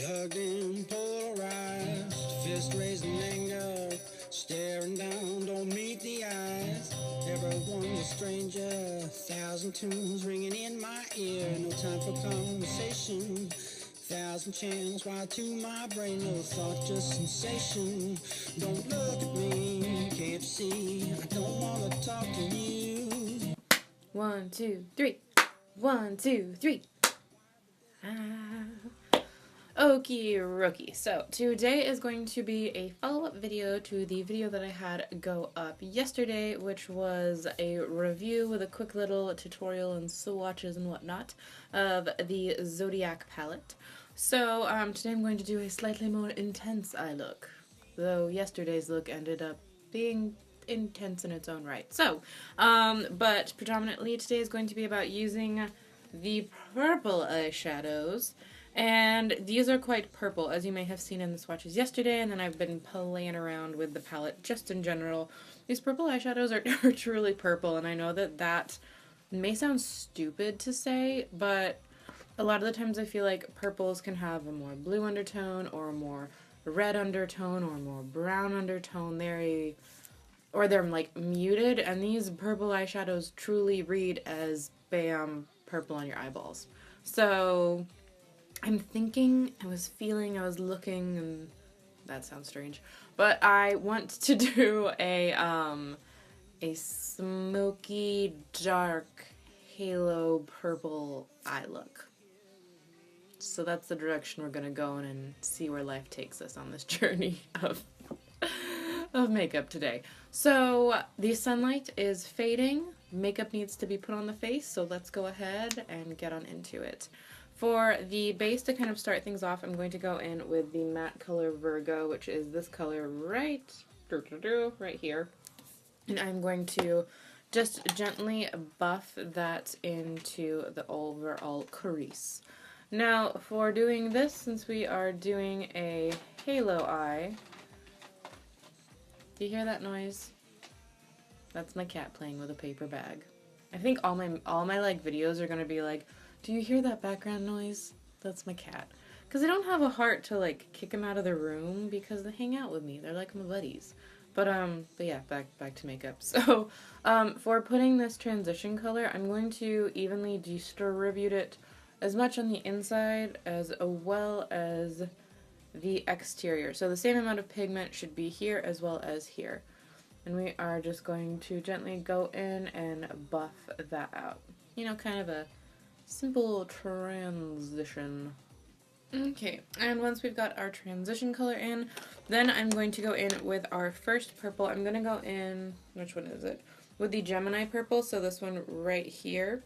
Hugged and polarized, fist raised in anger, staring down, don't meet the eyes. Everyone's a stranger, thousand tunes ringing in my ear. No time for conversation, thousand channels wired to my brain. No thought, just sensation. Don't look at me, can't see, I don't wanna talk to you. 1, 2, 3. 1, 2, 3. Okie dokie. So today is going to be a follow-up video to the video that I had go up yesterday, which was a review with a quick little tutorial and swatches and whatnot of the Zodiac Palette. So today I'm going to do a slightly more intense eye look, though yesterday's look ended up being intense in its own right. So, but predominantly today is going to be about using the purple eyeshadows. And these are quite purple, as you may have seen in the swatches yesterday, and then I've been playing around with the palette just in general. These purple eyeshadows are truly purple, and I know that that may sound stupid to say, but a lot of the times I feel like purples can have a more blue undertone, or a more red undertone, or a more brown undertone. They're like muted, and these purple eyeshadows truly read as bam, purple on your eyeballs. So I'm thinking, I was looking, and that sounds strange, but I want to do a smoky, dark, halo purple eye look. So that's the direction we're gonna go in and see where life takes us on this journey of makeup today. So the sunlight is fading, makeup needs to be put on the face, so let's go ahead and get on into it. For the base, to kind of start things off, I'm going to go in with the matte color Virgo, which is this color right here. And I'm going to just gently buff that into the overall crease. Now, for doing this, since we are doing a halo eye, do you hear that noise? That's my cat playing with a paper bag. I think all my like videos are gonna be like, do you hear that background noise? That's my cat. Because I don't have a heart to like kick them out of the room because they hang out with me. They're like my buddies. But yeah, back to makeup. So for putting this transition color, I'm going to evenly distribute it as much on the inside as well as the exterior. So the same amount of pigment should be here as well as here. And we are just going to gently go in and buff that out. You know, kind of a simple transition. Okay, and once we've got our transition color in, then I'm going to go in with our first purple. I'm going to go in, which one is it? With the Gemini purple, so this one right here.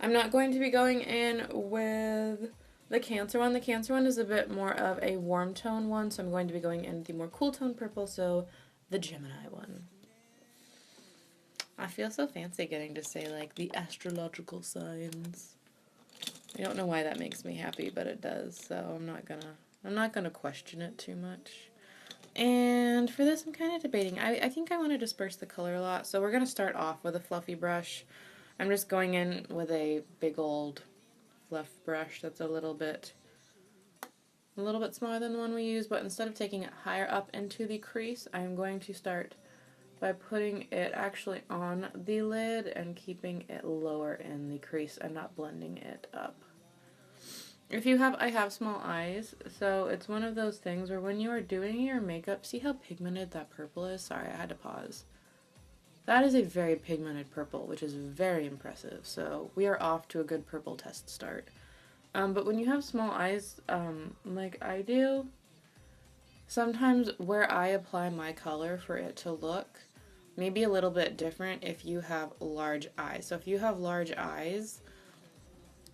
I'm not going to be going in with the Cancer one. The Cancer one is a bit more of a warm tone one, so I'm going to be going in the more cool tone purple, so the Gemini one. I feel so fancy getting to say, like, the astrological signs. I don't know why that makes me happy, but it does, so I'm not gonna question it too much. And for this, I'm kind of debating. I think I want to disperse the color a lot, so we're gonna start off with a fluffy brush. I'm just going in with a big old fluff brush that's a little bit smaller than the one we use, but instead of taking it higher up into the crease, I'm going to start by putting it actually on the lid and keeping it lower in the crease and not blending it up. I have small eyes, so it's one of those things where when you are doing your makeup, see how pigmented that purple is? Sorry, I had to pause. That is a very pigmented purple, which is very impressive, so we are off to a good purple test start. But when you have small eyes, like I do, sometimes where I apply my color for it to look may be a little bit different if you have large eyes. So if you have large eyes,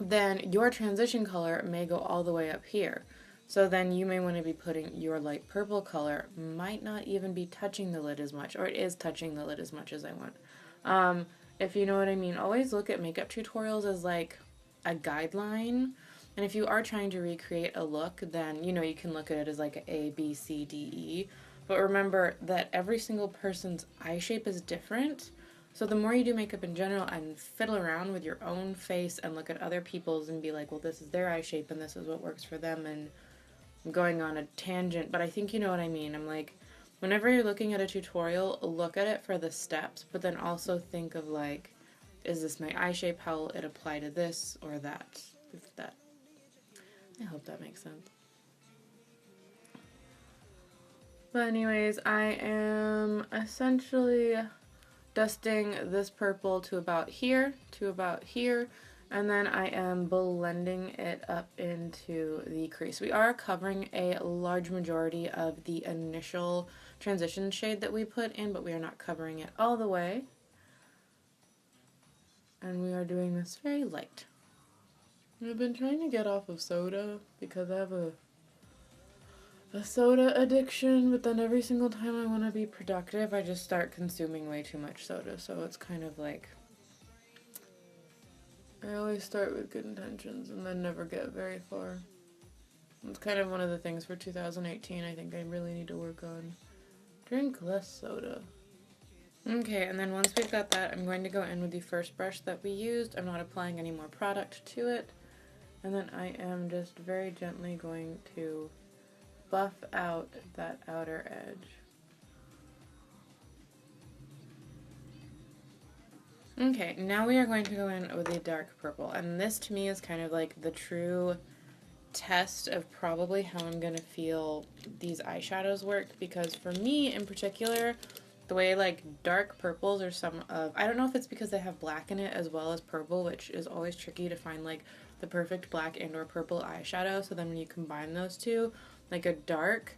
then your transition color may go all the way up here. So then you may want to be putting your light purple color, might not even be touching the lid as much, or it is touching the lid as much as I want. If you know what I mean, always look at makeup tutorials as like a guideline. And if you are trying to recreate a look, then, you know, you can look at it as like a B, C, D, E. But remember that every single person's eye shape is different. So the more you do makeup in general and fiddle around with your own face and look at other people's and be like, well, this is their eye shape and this is what works for them, and I'm going on a tangent, but I think you know what I mean. I'm like, whenever you're looking at a tutorial, look at it for the steps, but then also think of like, is this my eye shape? How will it apply to this or that? If that, I hope that makes sense. But anyways, I am essentially dusting this purple to about here, and then I am blending it up into the crease. We are covering a large majority of the initial transition shade that we put in, but we are not covering it all the way. And we are doing this very light. I've been trying to get off of soda because I have a soda addiction, but then every single time I want to be productive, I just start consuming way too much soda. So it's kind of like, I always start with good intentions and then never get very far. It's kind of one of the things for 2018 I think I really need to work on. Drink less soda. Okay, and then once we've got that, I'm going to go in with the first brush that we used. I'm not applying any more product to it. And then I am just very gently going to buff out that outer edge. Okay, now we are going to go in with a dark purple, and this to me is kind of like the true test of probably how I'm going to feel these eyeshadows work, because for me in particular, the way like dark purples are some of, I don't know if it's because they have black in it as well as purple, which is always tricky to find like the perfect black and or purple eyeshadow, so then when you combine those two, like a dark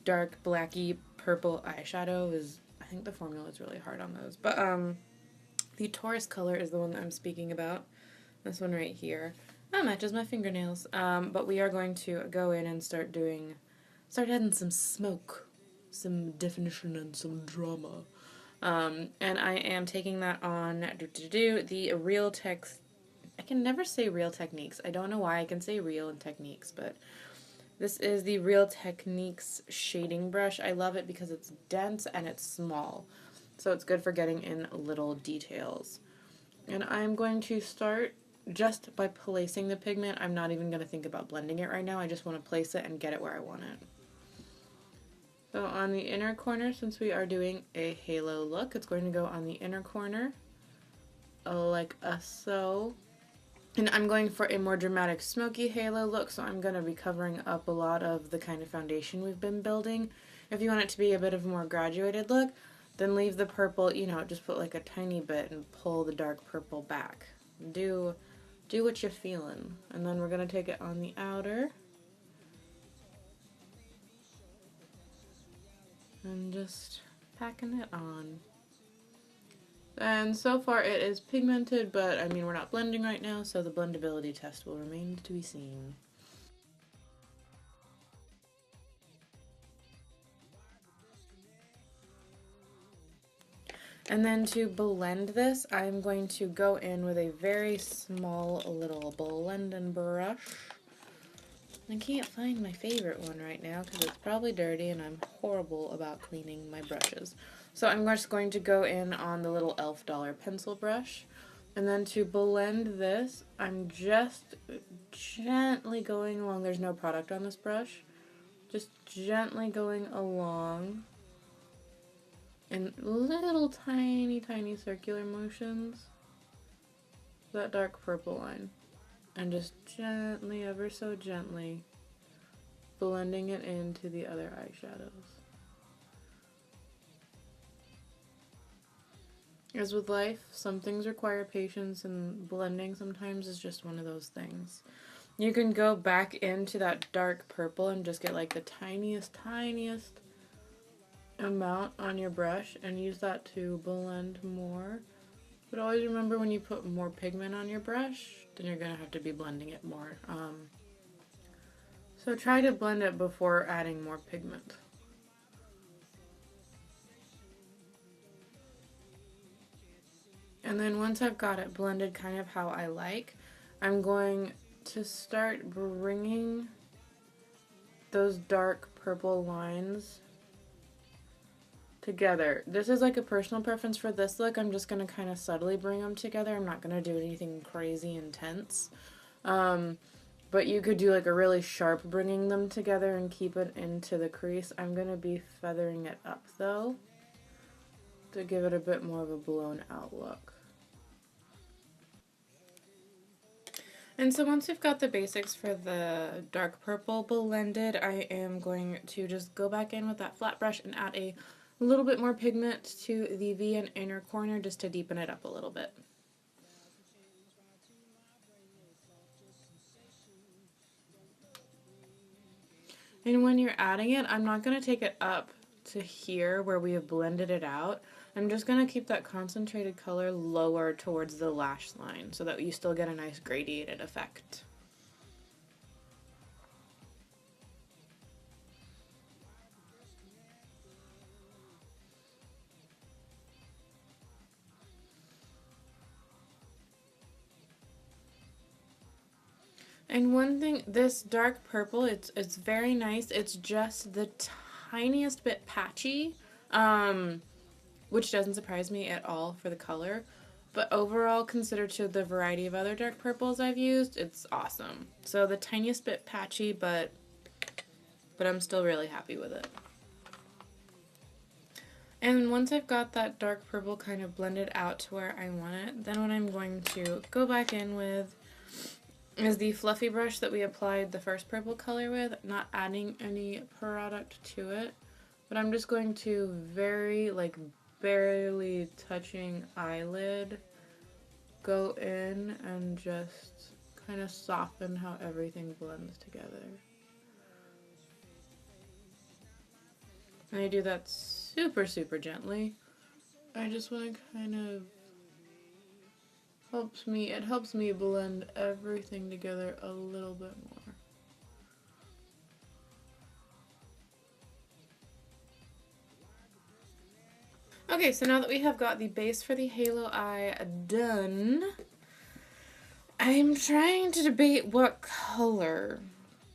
blacky purple eyeshadow is, I think the formula is really hard on those, but the Taurus color is the one that I'm speaking about. This one right here. That matches my fingernails. But we are going to go in and start adding some smoke, some definition, and some drama. And I am taking that on the Real Techs. I can never say Real Techniques. I don't know why I can say Real and Techniques, but this is the Real Techniques shading brush. I love it because it's dense and it's small. So it's good for getting in little details. And I'm going to start just by placing the pigment. I'm not even going to think about blending it right now. I just want to place it and get it where I want it. So on the inner corner, since we are doing a halo look, it's going to go on the inner corner like so. And I'm going for a more dramatic smoky halo look, so I'm going to be covering up a lot of the kind of foundation we've been building. If you want it to be a bit of a more graduated look, then leave the purple, you know, just put like a tiny bit and pull the dark purple back. Do what you're feeling. And then we're going to take it on the outer. And just packing it on. And so far it is pigmented, but I mean we're not blending right now, so the blendability test will remain to be seen. And then to blend this, I'm going to go in with a very small little blending brush. I can't find my favorite one right now because it's probably dirty and I'm horrible about cleaning my brushes. So I'm just going to go in on the little elf dollar pencil brush. And then to blend this, I'm just gently going along. There's no product on this brush. Just gently going along in little tiny circular motions, that dark purple line, and just gently, ever so gently, blending it into the other eyeshadows. As with life, some things require patience, and blending sometimes is just one of those things. You can go back into that dark purple and just get like the tiniest amount on your brush and use that to blend more. But always remember, when you put more pigment on your brush, then you're going to have to be blending it more. So try to blend it before adding more pigment. And then once I've got it blended kind of how I like, I'm going to start bringing those dark purple lines together. This is like a personal preference for this look. I'm just going to kind of subtly bring them together. I'm not going to do anything crazy intense. But you could do like a really sharp bringing them together and keep it into the crease. I'm going to be feathering it up though to give it a bit more of a blown out look. And so once we've got the basics for the dark purple blended, I am going to just go back in with that flat brush and add a little bit more pigment to the V and inner corner just to deepen it up a little bit. And when you're adding it, I'm not going to take it up to here where we have blended it out. I'm just going to keep that concentrated color lower towards the lash line so that you still get a nice gradiated effect. And one thing, this dark purple, it's very nice. It's just the tiniest bit patchy, which doesn't surprise me at all for the color. But overall, considered to the variety of other dark purples I've used, it's awesome. So the tiniest bit patchy, but I'm still really happy with it. And once I've got that dark purple kind of blended out to where I want it, then what I'm going to go back in with is the fluffy brush that we applied the first purple color with, not adding any product to it, but I'm just going to barely touching eyelid, go in and just kind of soften how everything blends together. And I do that super, super gently. I just want to kind of it helps me blend everything together a little bit more. Okay, so now that we have got the base for the halo eye done, I'm trying to debate what color.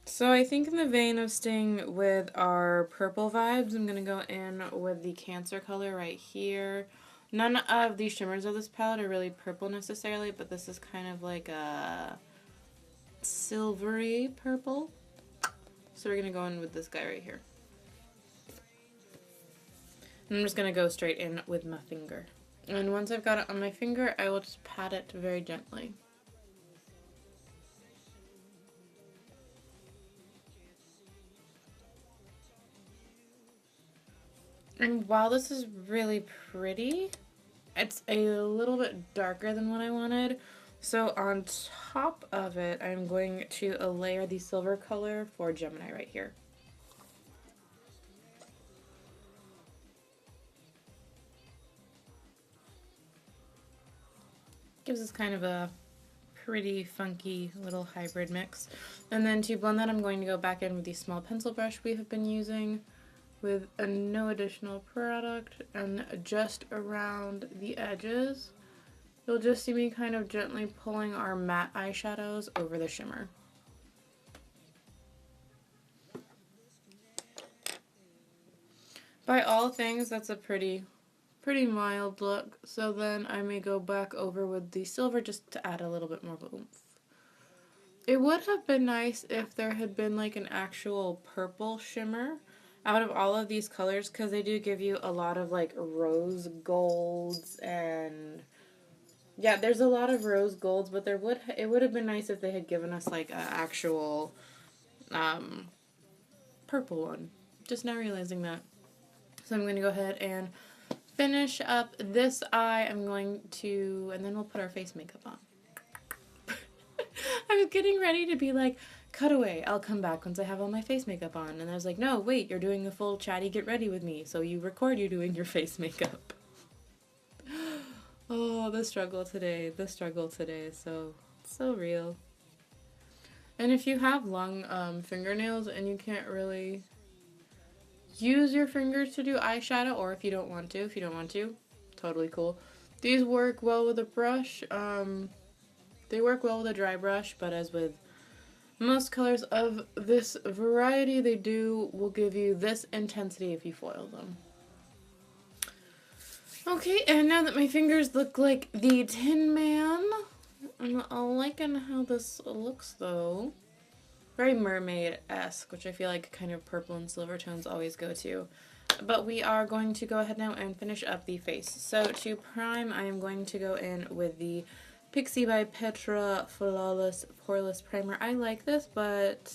So I think in the vein of staying with our purple vibes, I'm going to go in with the Cancer color right here. None of the shimmers of this palette are really purple necessarily, but this is kind of like a silvery purple. So we're going to go in with this guy right here. And I'm just going to go straight in with my finger. And once I've got it on my finger, I will just pat it very gently. And while this is really pretty, it's a little bit darker than what I wanted. So on top of it, I'm going to layer the silver color for Gemini right here. Gives us kind of a pretty funky little hybrid mix. And then to blend that, I'm going to go back in with the small pencil brush we have been using with no additional product, and just around the edges you'll just see me kind of gently pulling our matte eyeshadows over the shimmer. By all things, that's a pretty mild look, so then I may go back over with the silver just to add a little bit more oomph. It would have been nice if there had been like an actual purple shimmer out of all of these colors, because they do give you a lot of like rose golds, and yeah, there's a lot of rose golds, but it would have been nice if they had given us like an actual purple one. Just now realizing that. So I'm going to go ahead and finish up this eye. I'm going to, and then we'll put our face makeup on. I was getting ready to be like, cut away, I'll come back once I have all my face makeup on. And I was like, no, wait, you're doing a full chatty get ready with me. So you record you doing your face makeup. Oh, the struggle today, so real. And if you have long fingernails and you can't really use your fingers to do eyeshadow, or if you don't want to, totally cool. These work well with a brush. They work well with a dry brush, but as with most colors of this variety, will give you this intensity if you foil them. Okay, and now that my fingers look like the Tin Man, I'm liking how this looks though. Very mermaid-esque, which I feel like kind of purple and silver tones always go to. But we are going to go ahead now and finish up the face. So to prime, I am going to go in with the Pixie by Petra Flawless Poreless Primer. I like this, but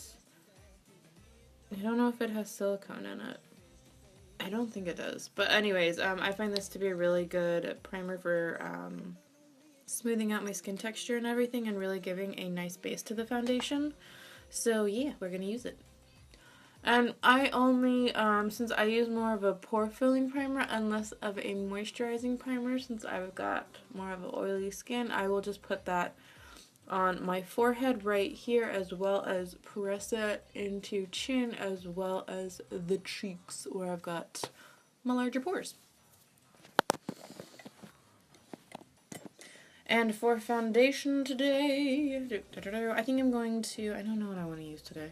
I don't know if it has silicone in it. I don't think it does. But anyways, I find this to be a really good primer for smoothing out my skin texture and everything and really giving a nice base to the foundation. So yeah, we're going to use it. And I only, since I use more of a pore filling primer and less of a moisturizing primer, since I've got more of an oily skin, I will just put that on my forehead right here, as well as press it into chin, as well as the cheeks where I've got my larger pores. And for foundation today, I think I'm going to, I don't know what I want to use today.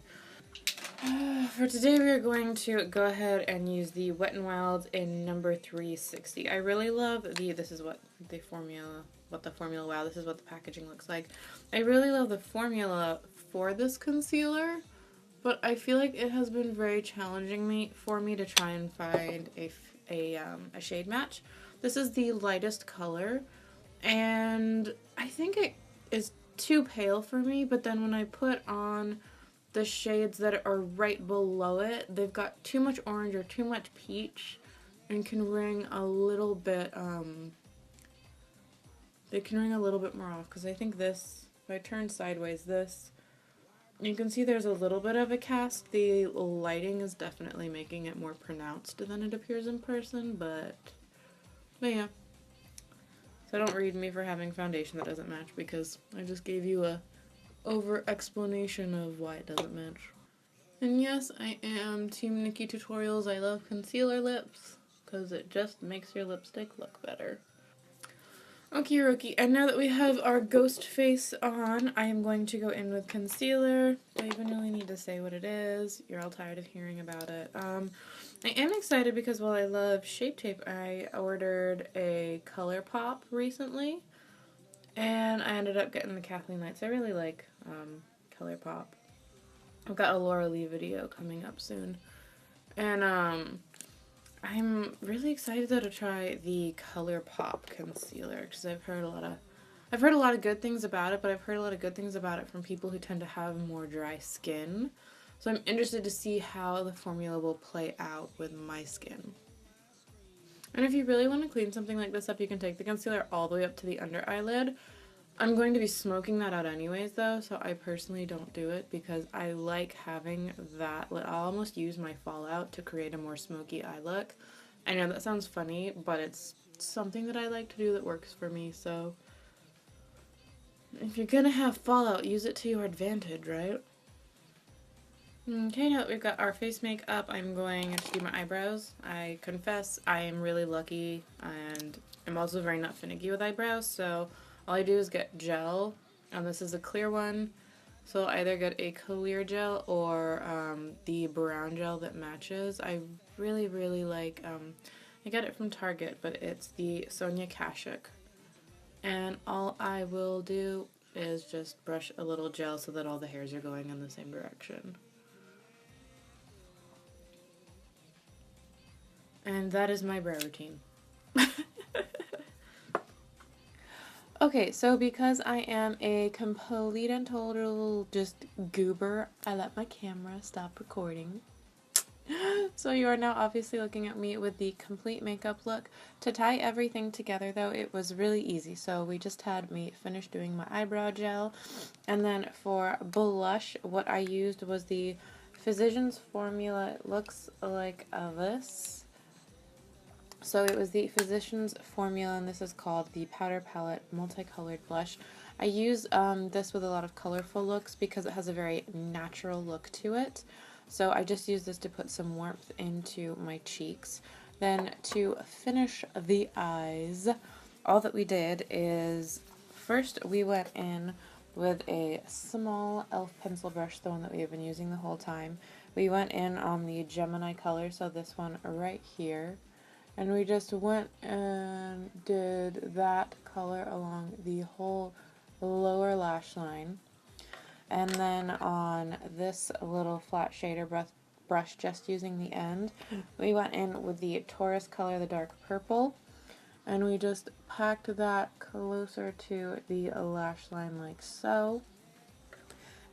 For today we are going to go ahead and use the Wet n Wild in number 360. I really love this is what the formula, wow, this is what the packaging looks like. I really love the formula for this concealer, but I feel like it has been very challenging for me to try and find a shade match. This is the lightest color, and I think it is too pale for me, but then when I put on the shades that are right below it, they've got too much orange or too much peach and can ring a little bit, they can ring a little bit more off, because I think this, if I turn sideways, you can see there's a little bit of a cast. The lighting is definitely making it more pronounced than it appears in person, but yeah. So don't read me for having foundation that doesn't match, because I just gave you a over explanation of why it doesn't match. And yes, I am Team Nikki Tutorials. I love concealer lips because it just makes your lipstick look better. Okie dokie, and now that we have our ghost face on, I am going to go in with concealer. Do I even really need to say what it is? You're all tired of hearing about it. I am excited because while I love Shape Tape, I ordered a ColourPop recently. And I ended up getting the Kathleen Lights. I really like ColourPop. I've got a Laura Lee video coming up soon. And I'm really excited though to try the ColourPop concealer, because I've heard a lot of good things about it, but I've heard a lot of good things about it from people who tend to have more dry skin. So I'm interested to see how the formula will play out with my skin. And if you really want to clean something like this up, you can take the concealer all the way up to the under eyelid. I'm going to be smoking that out anyways though, so I personally don't do it because I like having that. I'll almost use my fallout to create a more smoky eye look. I know that sounds funny, but it's something that I like to do that works for me, so if you're gonna have fallout, use it to your advantage, right? Okay, now that we've got our face makeup, I'm going to do my eyebrows. I confess I am really lucky, and I'm also very not finicky with eyebrows, so all I do is get gel, and this is a clear one, so I'll either get a clear gel or the brown gel that matches. I really, really like, I got it from Target, but it's the Sonia Kashuk, and all I will do is just brush a little gel so that all the hairs are going in the same direction. And that is my brow routine. Okay, so because I am a complete and total just goober, I let my camera stop recording. So you are now obviously looking at me with the complete makeup look. To tie everything together though, it was really easy. So we just had me finish doing my eyebrow gel. And then for blush, what I used was the Physicians formula. It looks like this. So it was the Physicians formula, and this is called the Powder Palette Multicolored Blush. I use this with a lot of colorful looks because it has a very natural look to it. So I just use this to put some warmth into my cheeks. Then to finish the eyes, all that we did is first we went in with a small e.l.f. pencil brush, the one that we have been using the whole time. We went in on the Gemini color, so this one right here. And we just went and did that color along the whole lower lash line. And then on this little flat shader brush, just using the end, we went in with the Taurus color, the dark purple, and we just packed that closer to the lash line like so.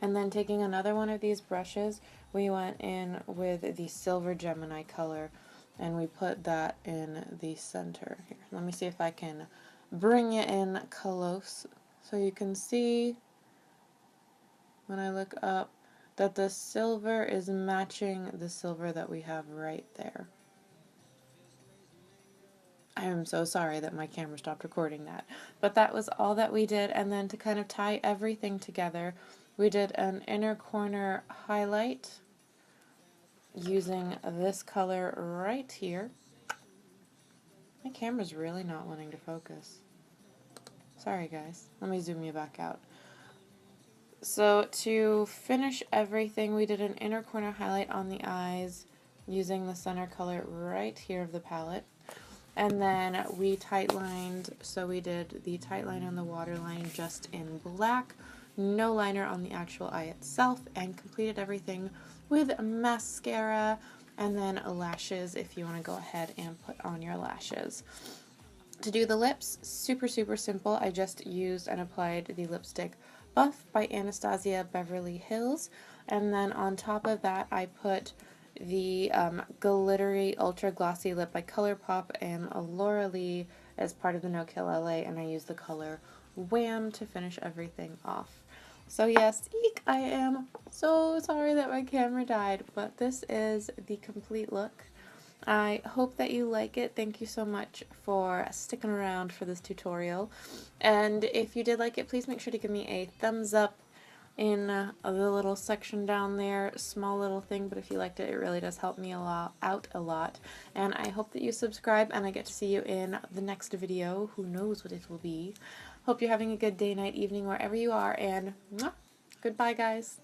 And then taking another one of these brushes, we went in with the Silver Gemini color, and we put that in the center. Here, let me see if I can bring it in close so you can see when I look up that the silver is matching the silver that we have right there. I am so sorry that my camera stopped recording that. But that was all that we did, and then to kind of tie everything together, we did an inner corner highlight using this color right here. My camera's really not wanting to focus. Sorry guys, let me zoom you back out. So to finish everything, we did an inner corner highlight on the eyes using the center color right here of the palette. And then we tight-lined, so we did the tight line on the waterline just in black, no liner on the actual eye itself, and completed everything with mascara and then lashes if you want to go ahead and put on your lashes. To do the lips, super simple. I just used and applied the lipstick Buff by Anastasia Beverly Hills, and then on top of that I put the glittery ultra glossy lip by ColourPop and Laura Lee as part of the No Kill LA, and I used the color Wham to finish everything off. So yes, eek, I am so sorry that my camera died, but this is the complete look. I hope that you like it. Thank you so much for sticking around for this tutorial. And if you did like it, please make sure to give me a thumbs up in the little section down there. Small little thing, but if you liked it, it really does help me out a lot. And I hope that you subscribe, and I get to see you in the next video. Who knows what it will be. Hope you're having a good day, night, evening, wherever you are, and mwah, goodbye, guys.